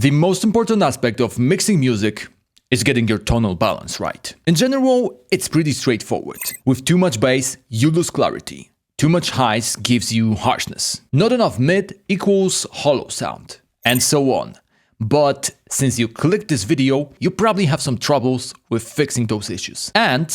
The most important aspect of mixing music is getting your tonal balance right. In general, it's pretty straightforward. With too much bass, you lose clarity. Too much highs gives you harshness. Not enough mid equals hollow sound. And so on. But since you clicked this video, you probably have some troubles with fixing those issues. And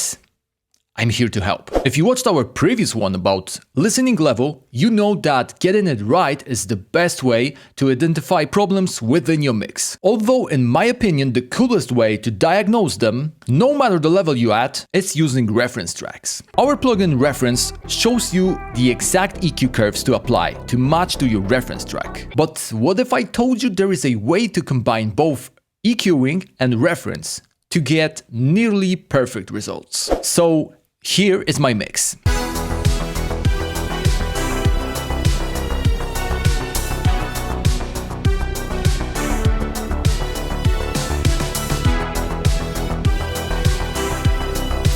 I'm here to help. If you watched our previous one about listening level, you know that getting it right is the best way to identify problems within your mix. Although in my opinion, the coolest way to diagnose them, no matter the level you're at, is using reference tracks. Our plugin reference shows you the exact EQ curves to apply to match to your reference track. But what if I told you there is a way to combine both EQing and reference to get nearly perfect results? So here is my mix.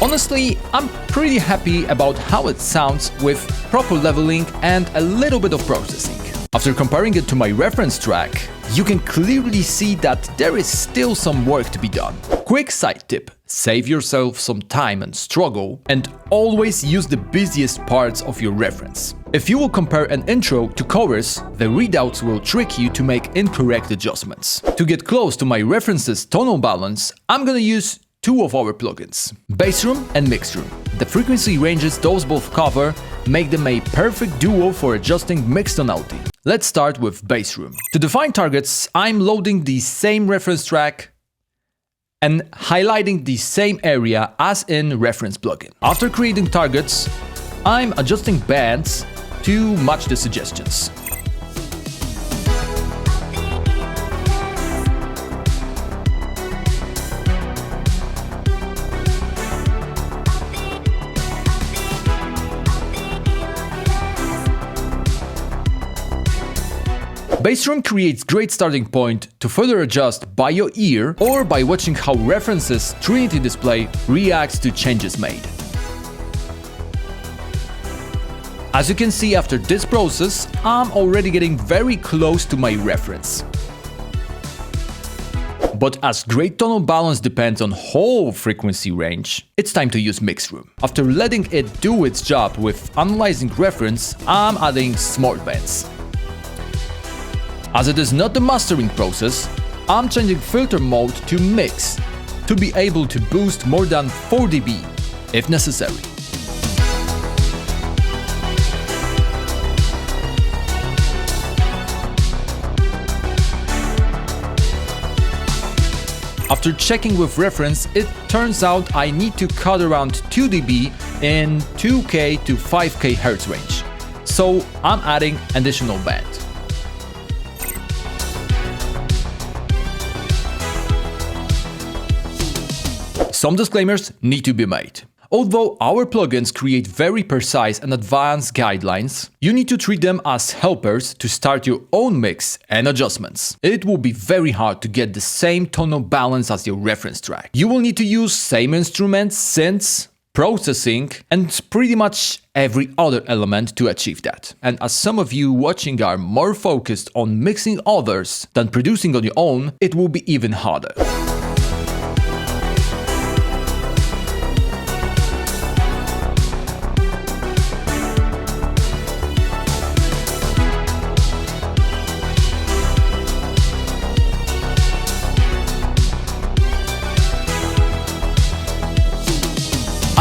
Honestly, I'm pretty happy about how it sounds with proper leveling and a little bit of processing. After comparing it to my reference track, you can clearly see that there is still some work to be done. Quick side tip: save yourself some time and struggle, and always use the busiest parts of your reference. If you will compare an intro to chorus, the readouts will trick you to make incorrect adjustments. To get close to my reference's tonal balance, I'm gonna use two of our plugins, BASSROOM and MIXROOM. The frequency ranges those both cover make them a perfect duo for adjusting mix tonality. Let's start with BASSROOM. To define targets, I'm loading the same reference track and highlighting the same area as in reference plugin. After creating targets, I'm adjusting bands to match the suggestions. BASSROOM creates great starting point to further adjust by your ear or by watching how references Trinity display reacts to changes made. As you can see, after this process, I'm already getting very close to my reference. But as great tonal balance depends on whole frequency range, it's time to use MIXROOM. After letting it do its job with analyzing reference, I'm adding smart bands. As it is not the mastering process, I'm changing filter mode to mix to be able to boost more than 4 dB if necessary. After checking with reference, it turns out I need to cut around 2 dB in 2K to 5K Hz range, so I'm adding additional band. Some disclaimers need to be made. Although our plugins create very precise and advanced guidelines, you need to treat them as helpers to start your own mix and adjustments. It will be very hard to get the same tonal balance as your reference track. You will need to use same instruments, synths, processing, and pretty much every other element to achieve that. And as some of you watching are more focused on mixing others than producing on your own, it will be even harder.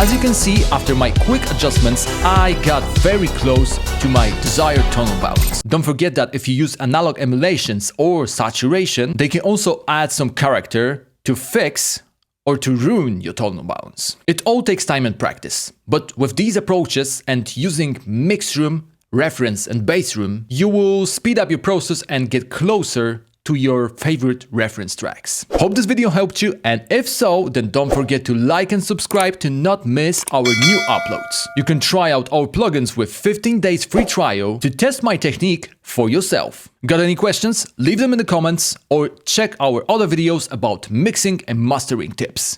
As you can see, after my quick adjustments, I got very close to my desired tonal balance. Don't forget that if you use analog emulations or saturation, they can also add some character to fix or to ruin your tonal balance. It all takes time and practice, but with these approaches and using MIXROOM, reference and BASSROOM, you will speed up your process and get closer to your favorite reference tracks. Hope this video helped you, and if so, then don't forget to like and subscribe to not miss our new uploads. You can try out our plugins with 15 days free trial to test my technique for yourself. Got any questions? Leave them in the comments or check our other videos about mixing and mastering tips.